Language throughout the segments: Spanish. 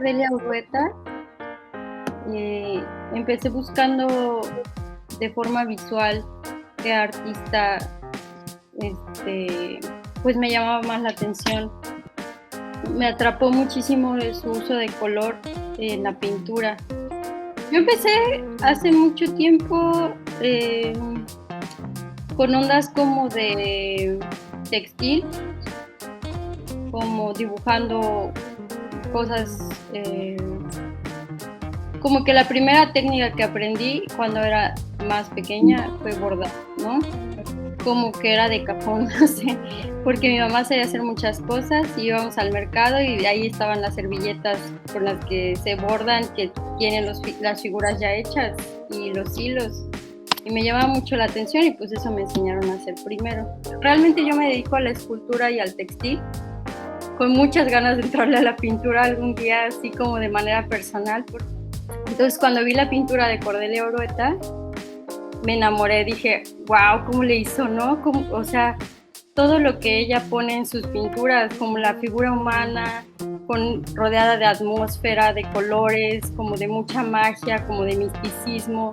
Cordelia Urrueta. Empecé buscando de forma visual qué artista pues me llamaba más la atención. Me atrapó muchísimo su uso de color en la pintura. Yo empecé hace mucho tiempo con ondas como de textil, como dibujando cosas, como que la primera técnica que aprendí cuando era más pequeña fue bordar, ¿no? Como que era de cajón, no sé, porque mi mamá sabía hacer muchas cosas y íbamos al mercado y ahí estaban las servilletas con las que se bordan, que tienen las figuras ya hechas y los hilos. Y me llamaba mucho la atención y pues eso me enseñaron a hacer primero. Realmente yo me dedico a la escultura y al textil, con muchas ganas de entrarle a la pintura algún día, así como de manera personal. Entonces cuando vi la pintura de Cordelia Urrueta, me enamoré, dije, wow, ¿cómo le hizo, no? O sea, todo lo que ella pone en sus pinturas, como la figura humana, rodeada de atmósfera, de colores, como de mucha magia, como de misticismo,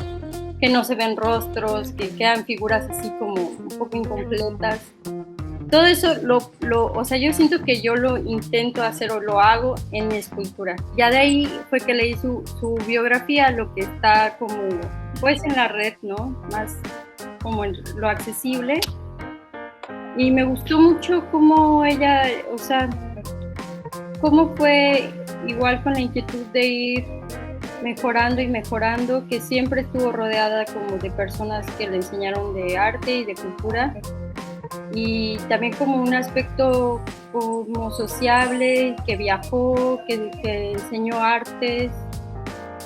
que no se ven rostros, que quedan figuras así como un poco incompletas. Todo eso, o sea, yo siento que yo lo intento hacer o lo hago en mi escultura. Ya de ahí fue que leí su biografía, lo que está como, pues en la red, ¿no? Más como en lo accesible. Y me gustó mucho cómo ella, o sea, cómo fue igual con la inquietud de ir mejorando y mejorando, que siempre estuvo rodeada como de personas que le enseñaron de arte y de cultura. Y también como un aspecto como sociable, que viajó, que enseñó artes,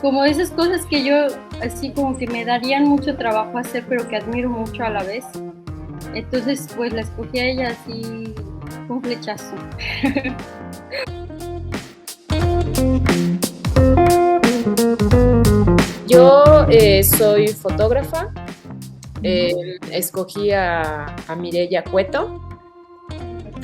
como esas cosas que yo así como que me darían mucho trabajo hacer, pero que admiro mucho a la vez. Entonces pues la escogí a ella así, un flechazo. Yo soy fotógrafa. Escogí a Mireya Cueto.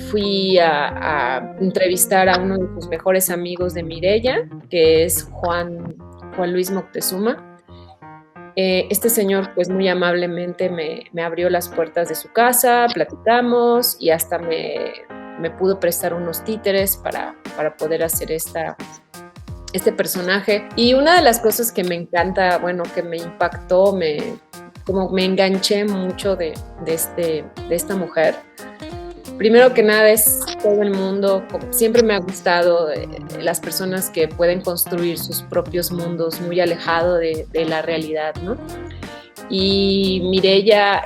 Fui a entrevistar a uno de sus mejores amigos de Mireya, que es Juan Luis Moctezuma. Este señor pues muy amablemente me abrió las puertas de su casa, platicamos y hasta me pudo prestar unos títeres para poder hacer este personaje. Y una de las cosas que me encanta, bueno, que me impactó, como me enganché mucho de esta mujer. Primero que nada es todo el mundo, como siempre me ha gustado las personas que pueden construir sus propios mundos muy alejado de la realidad, ¿no? Y Mireya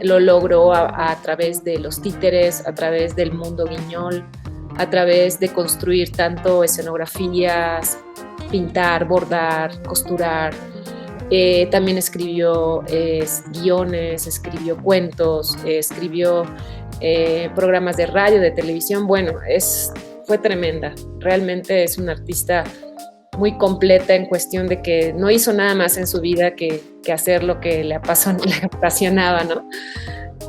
lo logró a través de los títeres, a través del mundo guiñol, a través de construir tanto escenografías, pintar, bordar, costurar. También escribió guiones, escribió cuentos, escribió programas de radio, de televisión. Bueno, fue tremenda. Realmente es una artista muy completa en cuestión de que no hizo nada más en su vida que hacer lo que le apasionaba, ¿no?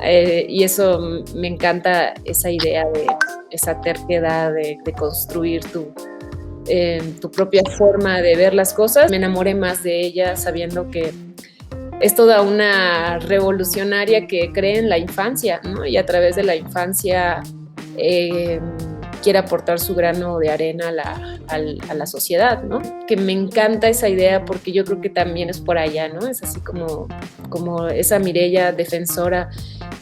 Y eso me encanta, esa idea de esa terquedad de construir tu propia forma de ver las cosas. Me enamoré más de ella sabiendo que es toda una revolucionaria que cree en la infancia, ¿no? Y a través de la infancia quiere aportar su grano de arena a la sociedad, ¿no? Que me encanta esa idea porque yo creo que también es por allá, ¿no? Es así como esa Mireya defensora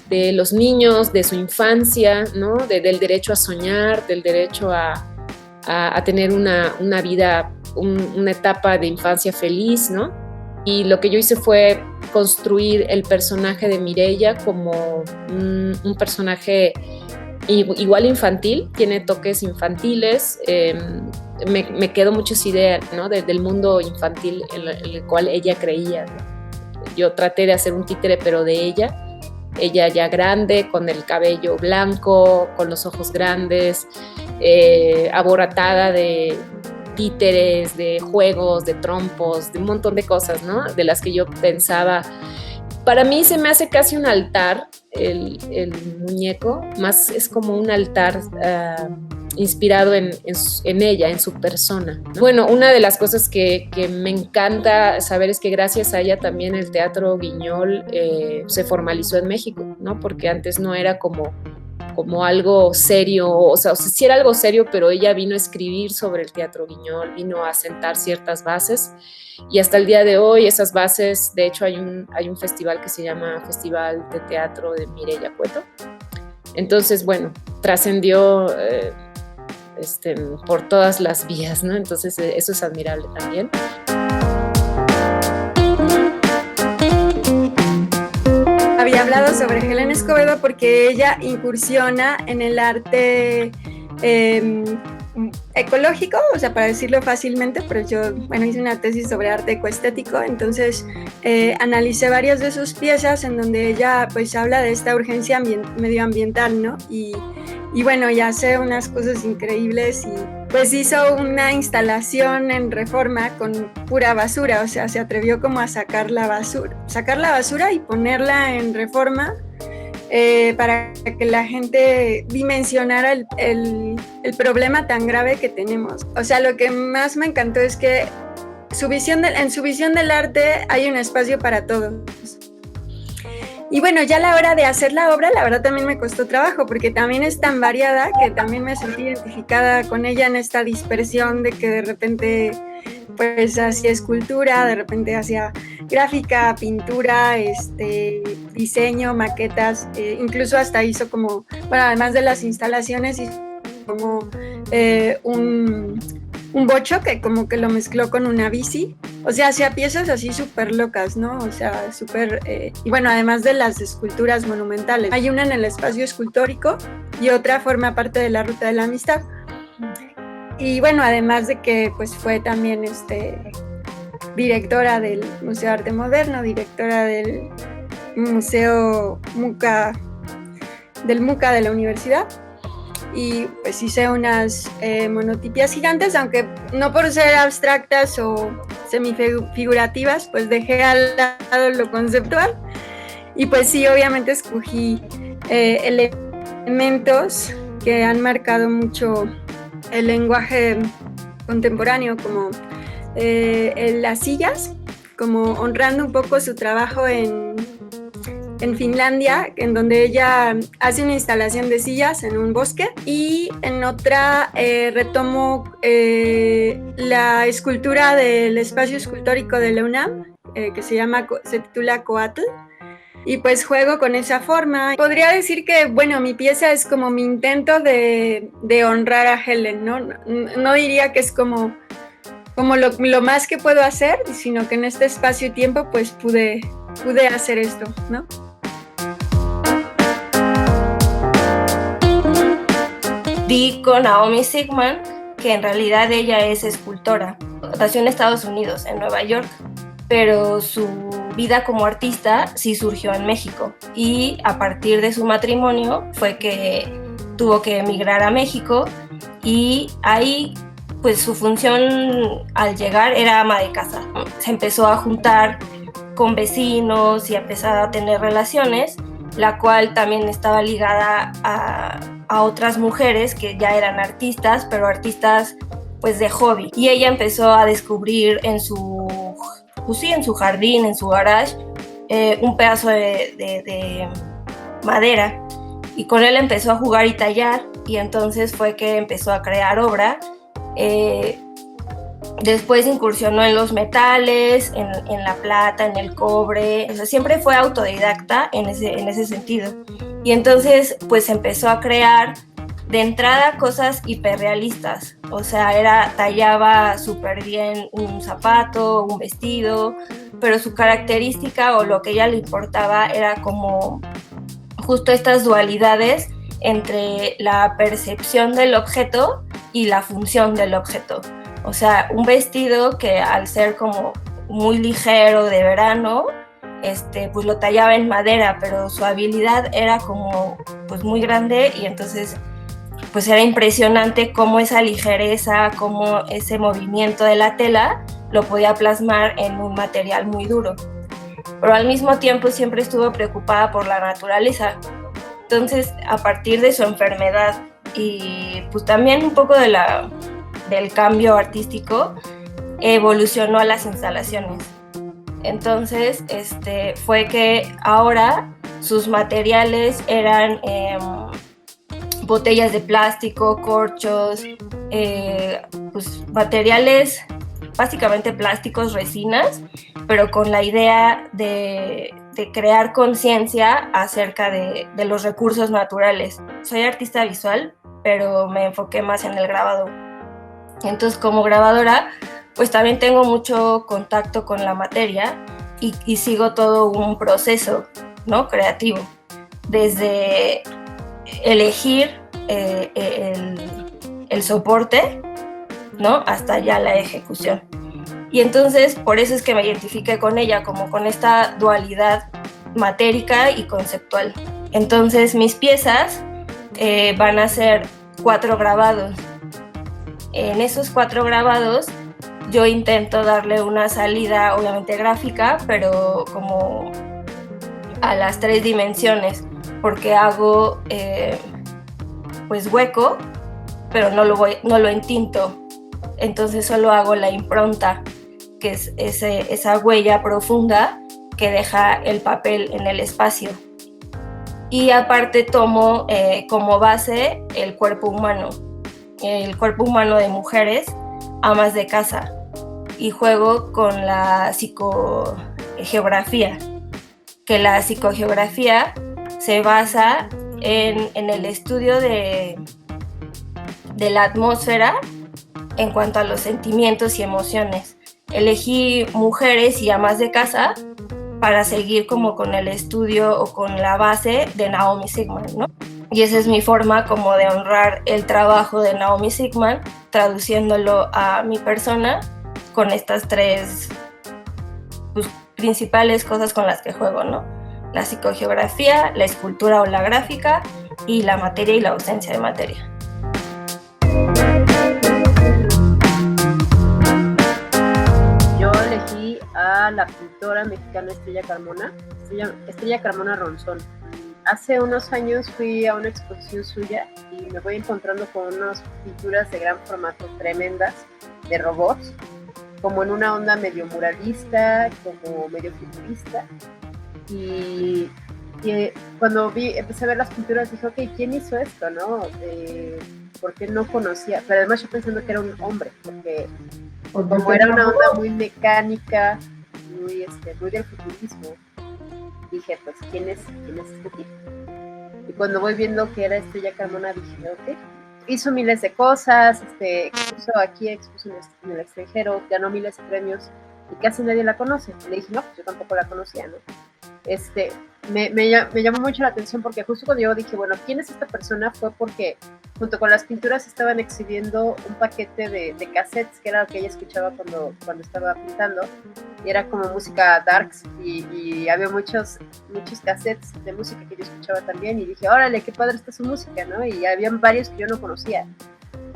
de los niños, de su infancia, ¿no? Del derecho a soñar, del derecho a tener una vida, una etapa de infancia feliz, ¿no? Y lo que yo hice fue construir el personaje de Mireya como un personaje igual infantil, tiene toques infantiles. Me quedó mucho esa idea, ¿no? del mundo infantil en el cual ella creía, ¿no? Yo traté de hacer un títere, pero de ella ya grande, con el cabello blanco, con los ojos grandes, aboratada de títeres, de juegos, de trompos, de un montón de cosas, ¿no? De las que yo pensaba. Para mí se me hace casi un altar el muñeco, más es como un altar inspirado en ella, en su persona, ¿no? Bueno, una de las cosas que me encanta saber es que gracias a ella también el Teatro Guiñol se formalizó en México, ¿no? Porque antes no era como algo serio, o sea, sí era algo serio, pero ella vino a escribir sobre el Teatro Guiñol, vino a sentar ciertas bases, y hasta el día de hoy esas bases, de hecho hay un festival que se llama Festival de Teatro de Mireya Cueto. Entonces, bueno, trascendió por todas las vías, ¿no? Entonces eso es admirable también. Había hablado sobre Helen Escobedo porque ella incursiona en el arte ecológico, o sea, para decirlo fácilmente, pero yo, bueno, hice una tesis sobre arte ecoestético, entonces analicé varias de sus piezas en donde ella pues habla de esta urgencia medioambiental, ¿no? Y bueno, ya hace unas cosas increíbles y pues hizo una instalación en Reforma con pura basura, o sea, se atrevió como a sacar la basura y ponerla en Reforma para que la gente dimensionara el problema tan grave que tenemos. O sea, lo que más me encantó es que en su visión del arte hay un espacio para todos. Y bueno, ya a la hora de hacer la obra, la verdad también me costó trabajo, porque también es tan variada que también me sentí identificada con ella en esta dispersión de que de repente pues hacía escultura, de repente hacía gráfica, pintura, diseño, maquetas, incluso hasta hizo como, bueno, además de las instalaciones, hizo como un bocho que como que lo mezcló con una bici, o sea, hacía piezas así súper locas, ¿no? O sea, súper, y bueno, además de las esculturas monumentales, hay una en el espacio escultórico y otra forma parte de la Ruta de la Amistad. Y bueno, además de que pues fue también directora del Museo de Arte Moderno, directora del Museo MUCA, del MUCA de la universidad, y pues hice unas monotipias gigantes, aunque no por ser abstractas o semifigurativas, pues dejé al lado lo conceptual, y pues sí, obviamente escogí elementos que han marcado mucho el lenguaje contemporáneo, como las sillas, como honrando un poco su trabajo en Finlandia, en donde ella hace una instalación de sillas en un bosque, y en otra retomo la escultura del espacio escultórico de la UNAM, que se titula Coatl, y pues juego con esa forma. Podría decir que, bueno, mi pieza es como mi intento de honrar a Helen, ¿no? No diría que es como lo más que puedo hacer, sino que en este espacio y tiempo pues pude hacer esto, ¿no? Di con Naomi Sigman, que en realidad ella es escultora. Nació en Estados Unidos, en Nueva York, pero su vida como artista sí surgió en México, y a partir de su matrimonio fue que tuvo que emigrar a México, y ahí pues su función al llegar era ama de casa. Se empezó a juntar con vecinos y a empezar a tener relaciones, la cual también estaba ligada a otras mujeres que ya eran artistas, pero artistas pues de hobby. Y ella empezó a descubrir en su jardín, en su garage, un pedazo de madera, y con él empezó a jugar y tallar, y entonces fue que empezó a crear obra. Después incursionó en los metales, en la plata, en el cobre. O sea, siempre fue autodidacta en ese sentido. Y entonces pues empezó a crear de entrada cosas hiperrealistas. O sea, tallaba súper bien un zapato, un vestido, pero su característica o lo que a ella le importaba era como justo estas dualidades entre la percepción del objeto y la función del objeto. O sea, un vestido que al ser como muy ligero de verano, pues lo tallaba en madera, pero su habilidad era como pues muy grande, y entonces pues era impresionante cómo esa ligereza, cómo ese movimiento de la tela lo podía plasmar en un material muy duro. Pero al mismo tiempo siempre estuvo preocupada por la naturaleza. Entonces, a partir de su enfermedad y pues también un poco del cambio artístico evolucionó a las instalaciones. Entonces fue que ahora sus materiales eran botellas de plástico, corchos, pues materiales básicamente plásticos, resinas, pero con la idea de crear conciencia acerca de los recursos naturales. Soy artista visual, pero me enfoqué más en el grabado. Entonces, como grabadora, pues también tengo mucho contacto con la materia y sigo todo un proceso, ¿no?, creativo. Desde elegir el soporte, ¿no?, hasta ya la ejecución. Y entonces, por eso es que me identifiqué con ella, como con esta dualidad matérica y conceptual. Entonces, mis piezas van a ser 4 grabados. En esos 4 grabados, yo intento darle una salida, obviamente gráfica, pero como a las 3 dimensiones, porque hago pues hueco, pero no lo entinto. Entonces solo hago la impronta, que es esa huella profunda que deja el papel en el espacio. Y aparte tomo como base el cuerpo humano de mujeres, amas de casa, y juego con la psicogeografía, que la psicogeografía se basa en el estudio de la atmósfera en cuanto a los sentimientos y emociones. Elegí mujeres y amas de casa para seguir como con el estudio o con la base de Naomi Sigman, ¿no? Y esa es mi forma como de honrar el trabajo de Naomi Sigman, traduciéndolo a mi persona con estas 3 pues, principales cosas con las que juego, ¿no? La psicogeografía, la escultura o la gráfica, y la materia y la ausencia de materia. Yo elegí a la pintora mexicana Estrella Carmona Ronzón. Hace unos años fui a una exposición suya y me voy encontrando con unas pinturas de gran formato tremendas, de robots, como en una onda medio muralista, como medio futurista. Y cuando empecé a ver las pinturas dije, ok, ¿quién hizo esto, no? Porque no conocía, pero además yo pensando que era un hombre, porque como era una onda muy mecánica, muy del futurismo, dije, pues, ¿quién es este tipo? Y cuando voy viendo que era Estrella Carmona, dije, ok, hizo miles de cosas, expuso en el extranjero, ganó miles de premios y casi nadie la conoce. Le dije, no, pues yo tampoco la conocía, ¿no? Me llamó mucho la atención porque justo cuando yo dije, bueno, ¿quién es esta persona? Fue porque junto con las pinturas estaban exhibiendo un paquete de cassettes, que era lo que ella escuchaba cuando estaba pintando, y era como música darks, y había muchos cassettes de música que yo escuchaba también, y dije, órale, qué padre está su música, ¿no? Y habían varios que yo no conocía.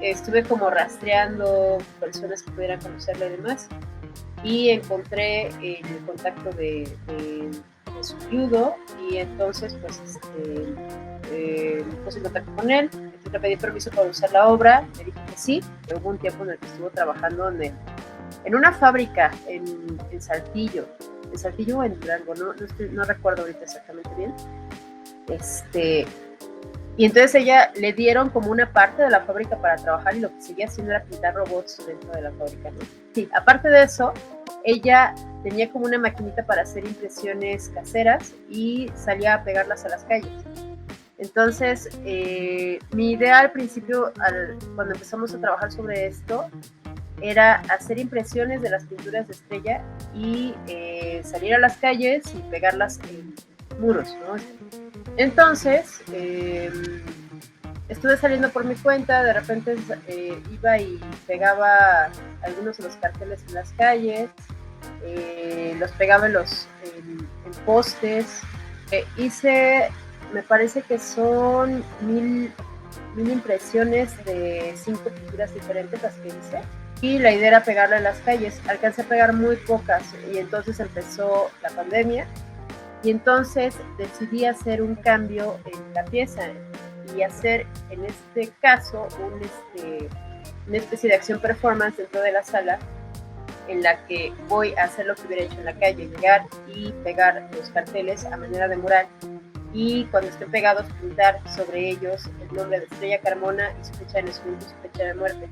Estuve como rastreando personas que pudieran conocerla y demás, y encontré el contacto de su viudo, y entonces pues me puse en contacto con él, le pedí permiso para usar la obra, me dijo que sí. Hubo un tiempo en el que estuvo trabajando en una fábrica en Saltillo o en Durango, no recuerdo ahorita exactamente bien. Y entonces ella le dieron como una parte de la fábrica para trabajar, y lo que seguía haciendo era pintar robots dentro de la fábrica, ¿no? Sí, aparte de eso, ella tenía como una maquinita para hacer impresiones caseras y salía a pegarlas a las calles. Entonces, mi idea al principio, cuando empezamos a trabajar sobre esto, era hacer impresiones de las pinturas de Estrella y salir a las calles y pegarlas en muros, ¿no? Entonces, estuve saliendo por mi cuenta, de repente iba y pegaba algunos de los carteles en las calles, los pegaba en postes, hice, me parece que son 1000 impresiones de 5 pinturas diferentes las que hice, y la idea era pegarla en las calles. Alcancé a pegar muy pocas, y entonces empezó la pandemia, y entonces decidí hacer un cambio en la pieza, y hacer en este caso una especie de acción performance dentro de la sala en la que voy a hacer lo que hubiera hecho en la calle, llegar y pegar los carteles a manera de mural y cuando estén pegados pintar sobre ellos el nombre de Estrella Carmona y su fecha de nacimiento y su fecha de muerte.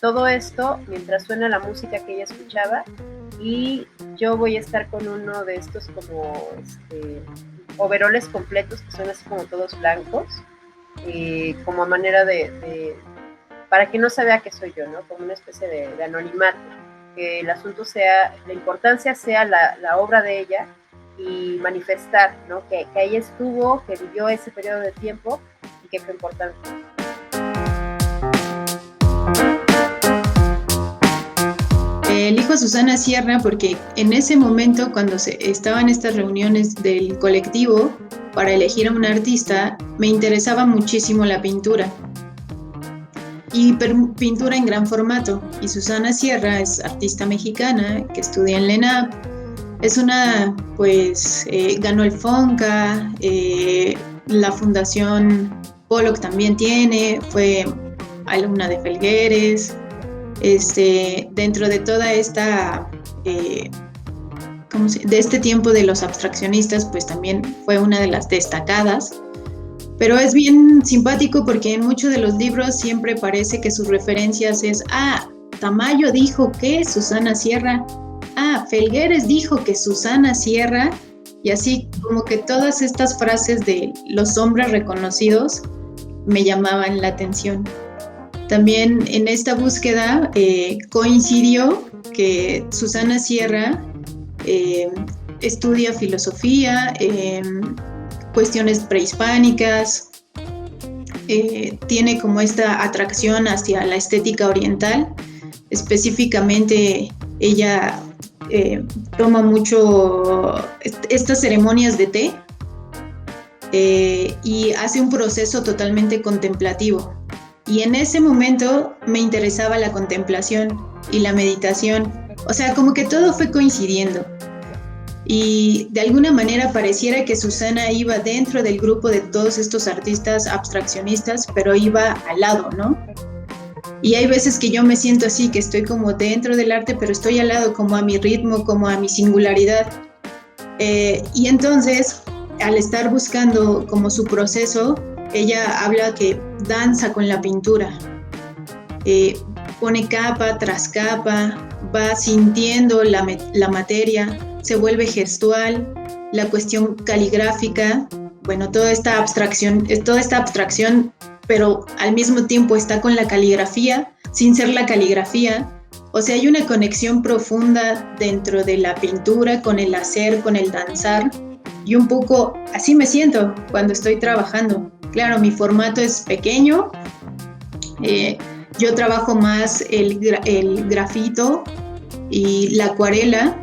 Todo esto mientras suena la música que ella escuchaba y yo voy a estar con uno de estos como overoles completos que son así como todos blancos, como a manera para que no se vea que soy yo, ¿no? Como una especie de anonimato, que el asunto sea, la importancia sea la obra de ella y manifestar, ¿no? Que ella estuvo, que vivió ese periodo de tiempo y que fue importante. Elijo a Susana Sierra porque en ese momento, cuando estaban estas reuniones del colectivo para elegir a un artista, me interesaba muchísimo la pintura. Y pintura en gran formato. Y Susana Sierra es artista mexicana que estudia en la ENAP. Es una, pues, ganó el FONCA, la Fundación Pollock también tiene, fue alumna de Felgueres. Dentro de toda esta, de este tiempo de los abstraccionistas, pues también fue una de las destacadas. Pero es bien simpático porque en muchos de los libros siempre parece que sus referencias es, Tamayo dijo que Susana Sierra, Felgueres dijo que Susana Sierra, y así como que todas estas frases de los hombres reconocidos me llamaban la atención. También en esta búsqueda coincidió que Susana Sierra estudia filosofía, cuestiones prehispánicas, tiene como esta atracción hacia la estética oriental. Específicamente ella toma mucho estas ceremonias de té y hace un proceso totalmente contemplativo. Y en ese momento me interesaba la contemplación y la meditación. O sea, como que todo fue coincidiendo. Y de alguna manera pareciera que Susana iba dentro del grupo de todos estos artistas abstraccionistas, pero iba al lado, ¿no? Y hay veces que yo me siento así, que estoy como dentro del arte, pero estoy al lado, como a mi ritmo, como a mi singularidad. Y entonces, al estar buscando como su proceso, ella habla que danza con la pintura, pone capa tras capa, va sintiendo la materia, se vuelve gestual, la cuestión caligráfica, bueno, toda esta abstracción, pero al mismo tiempo está con la caligrafía, sin ser la caligrafía. O sea, hay una conexión profunda dentro de la pintura, con el hacer, con el danzar, y un poco así me siento cuando estoy trabajando. Claro, mi formato es pequeño, yo trabajo más el grafito y la acuarela.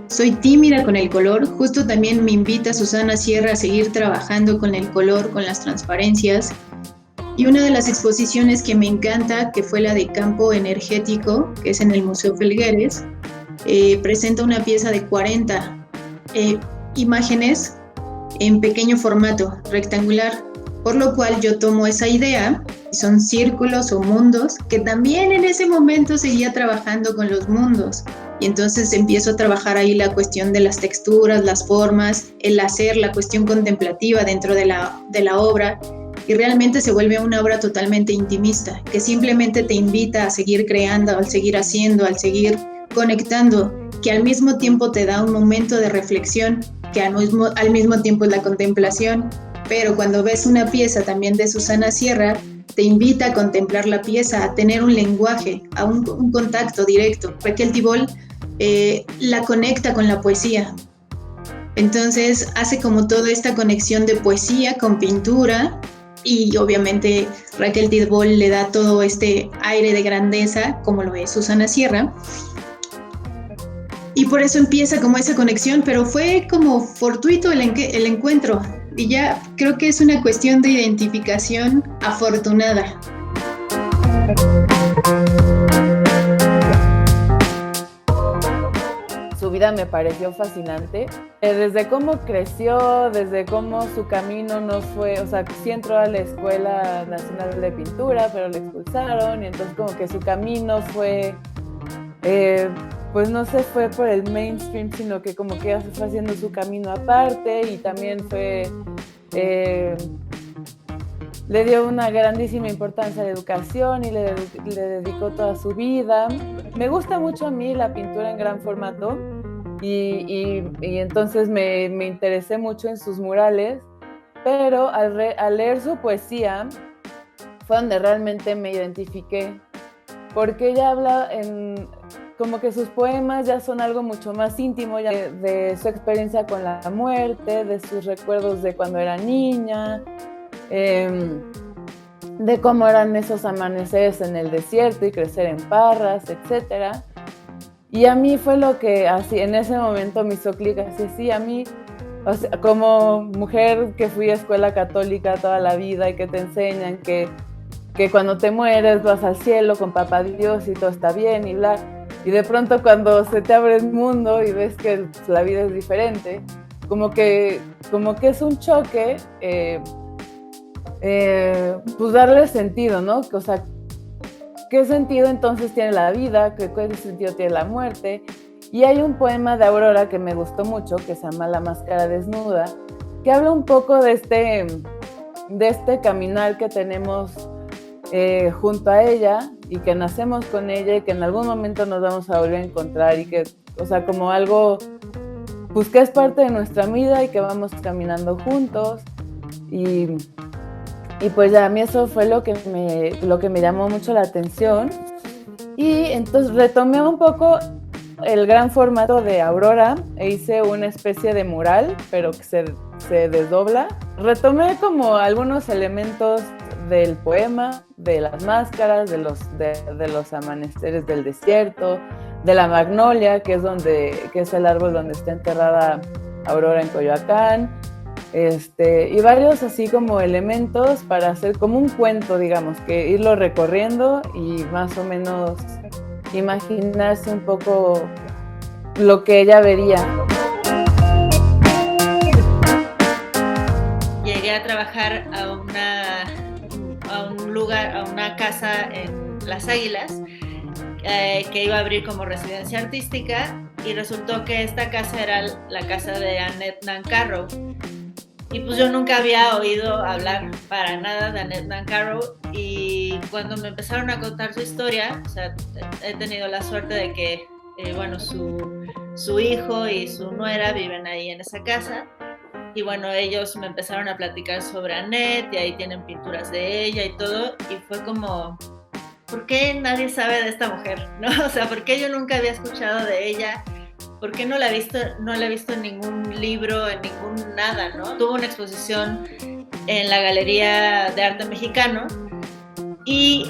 Soy tímida con el color, justo también me invita Susana Sierra a seguir trabajando con el color, con las transparencias. Y una de las exposiciones que me encanta, que fue la de Campo Energético, que es en el Museo Felgueres, presenta una pieza de 40 imágenes en pequeño formato, rectangular, por lo cual yo tomo esa idea, y son círculos o mundos, que también en ese momento seguía trabajando con los mundos. Y entonces empiezo a trabajar ahí la cuestión de las texturas, las formas, el hacer, la cuestión contemplativa dentro de la obra, y realmente se vuelve una obra totalmente intimista, que simplemente te invita a seguir creando, al seguir haciendo, al seguir conectando, que al mismo tiempo te da un momento de reflexión, que al mismo tiempo es la contemplación. Pero cuando ves una pieza también de Susana Sierra, te invita a contemplar la pieza, a tener un lenguaje, a un contacto directo. Raquel Tibol la conecta con la poesía. Entonces hace como toda esta conexión de poesía con pintura, y obviamente Raquel Tibol le da todo este aire de grandeza, como lo es Susana Sierra. Y por eso empieza como esa conexión, pero fue como fortuito el encuentro. Y ya creo que es una cuestión de identificación afortunada. Su vida me pareció fascinante. Desde cómo creció, desde cómo su camino no fue, o sea, sí entró a la Escuela Nacional de Pintura, pero le expulsaron, y entonces como que su camino fue, pues no se fue por el mainstream, sino que como que ella se fue haciendo su camino aparte, y también fue... le dio una grandísima importancia a la educación y le dedicó toda su vida. Me gusta mucho a mí la pintura en gran formato y entonces me interesé mucho en sus murales, pero al leer su poesía fue donde realmente me identifiqué, porque ella habla como que sus poemas ya son algo mucho más íntimo, ya de su experiencia con la muerte, de sus recuerdos de cuando era niña, de cómo eran esos amaneceres en el desierto y crecer en parras, etc. Y a mí fue lo que así en ese momento me hizo clic, así sí, a mí, o sea, como mujer que fui a escuela católica toda la vida y que te enseñan que cuando te mueres vas al cielo con papá Dios y todo está bien y bla, y de pronto cuando se te abre el mundo y ves que la vida es diferente, como que es un choque, pues darle sentido, ¿no? O sea, ¿qué sentido entonces tiene la vida? ¿Qué sentido tiene la muerte? Y hay un poema de Aurora que me gustó mucho, que se llama La máscara desnuda, que habla un poco de este caminar que tenemos junto a ella y que nacemos con ella y que en algún momento nos vamos a volver a encontrar y que, o sea, como algo, pues que es parte de nuestra vida y que vamos caminando juntos y pues ya a mí eso fue lo que me llamó mucho la atención y entonces retomé un poco el gran formato de Aurora e hice una especie de mural, pero que se desdobla. Retomé como algunos elementos del poema, de las máscaras, de los amaneceres del desierto, de la magnolia, que es el árbol donde está enterrada Aurora en Coyoacán, y varios así como elementos para hacer como un cuento, digamos, que irlo recorriendo y más o menos imaginarse un poco lo que ella vería. Llegué a trabajar a un lugar, a una casa en Las Águilas, que iba a abrir como residencia artística, y resultó que esta casa era la casa de Annette Nancarrow. Y pues yo nunca había oído hablar para nada de Annette Nancarrow, y cuando me empezaron a contar su historia, o sea, he tenido la suerte de que, bueno, su hijo y su nuera viven ahí en esa casa, y bueno, ellos me empezaron a platicar sobre Annette, y ahí tienen pinturas de ella y todo, y fue como, ¿por qué nadie sabe de esta mujer? ¿No? O sea, ¿por qué yo nunca había escuchado de ella? ¿Por qué no la he visto en ningún libro, en ningún nada, ¿no? Tuvo una exposición en la Galería de Arte Mexicano y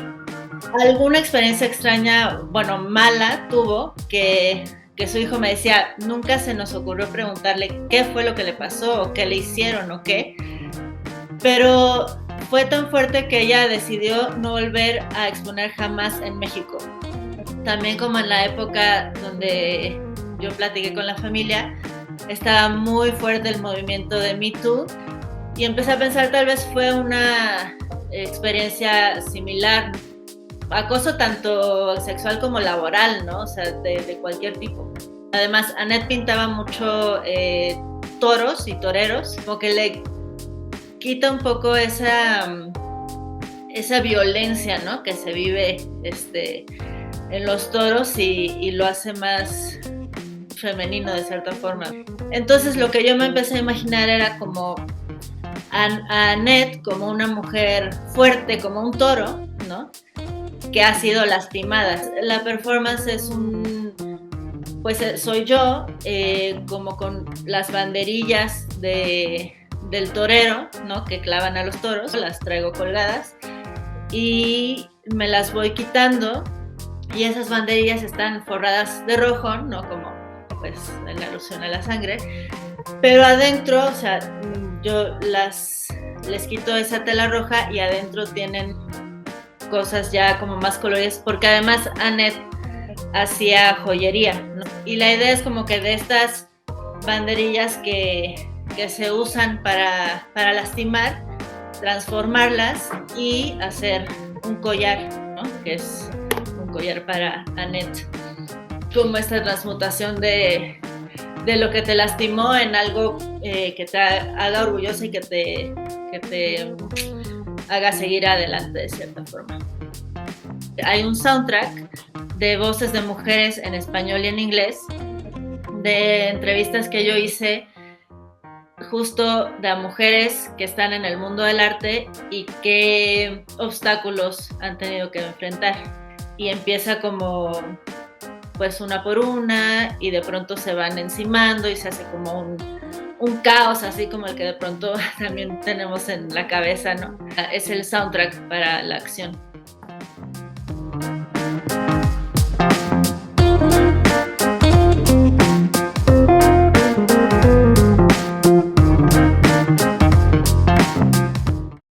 alguna experiencia extraña, bueno, mala tuvo, que su hijo me decía, nunca se nos ocurrió preguntarle qué fue lo que le pasó o qué le hicieron o qué, pero fue tan fuerte que ella decidió no volver a exponer jamás en México. También como en la época donde yo platiqué con la familia, estaba muy fuerte el movimiento de Me Too y empecé a pensar tal vez fue una experiencia similar, acoso tanto sexual como laboral, ¿no? O sea, de cualquier tipo. Además, Annette pintaba mucho toros y toreros, como que le quita un poco esa violencia, ¿no? Que se vive en los toros y lo hace más femenino de cierta forma. Entonces lo que yo me empecé a imaginar era como a Annette como una mujer fuerte, como un toro, ¿no? Que ha sido lastimada. La performance es pues soy yo como con las banderillas del torero, ¿no? Que clavan a los toros, las traigo colgadas y me las voy quitando y esas banderillas están forradas de rojo, ¿no? Como pues en alusión a la sangre, pero adentro, o sea, yo les quito esa tela roja y adentro tienen cosas ya como más coloridas, porque además Annette hacia joyería, ¿no? Y la idea es como que de estas banderillas que se usan para lastimar, transformarlas y hacer un collar, ¿no? Que es un collar para Annette. Como esta transmutación de lo que te lastimó en algo que te haga orgullosa y que te haga seguir adelante de cierta forma. Hay un soundtrack de voces de mujeres en español y en inglés, de entrevistas que yo hice justo de mujeres que están en el mundo del arte y qué obstáculos han tenido que enfrentar. Y empieza como pues una por una y de pronto se van encimando y se hace como un caos, así como el que de pronto también tenemos en la cabeza, ¿no? Es el soundtrack para la acción.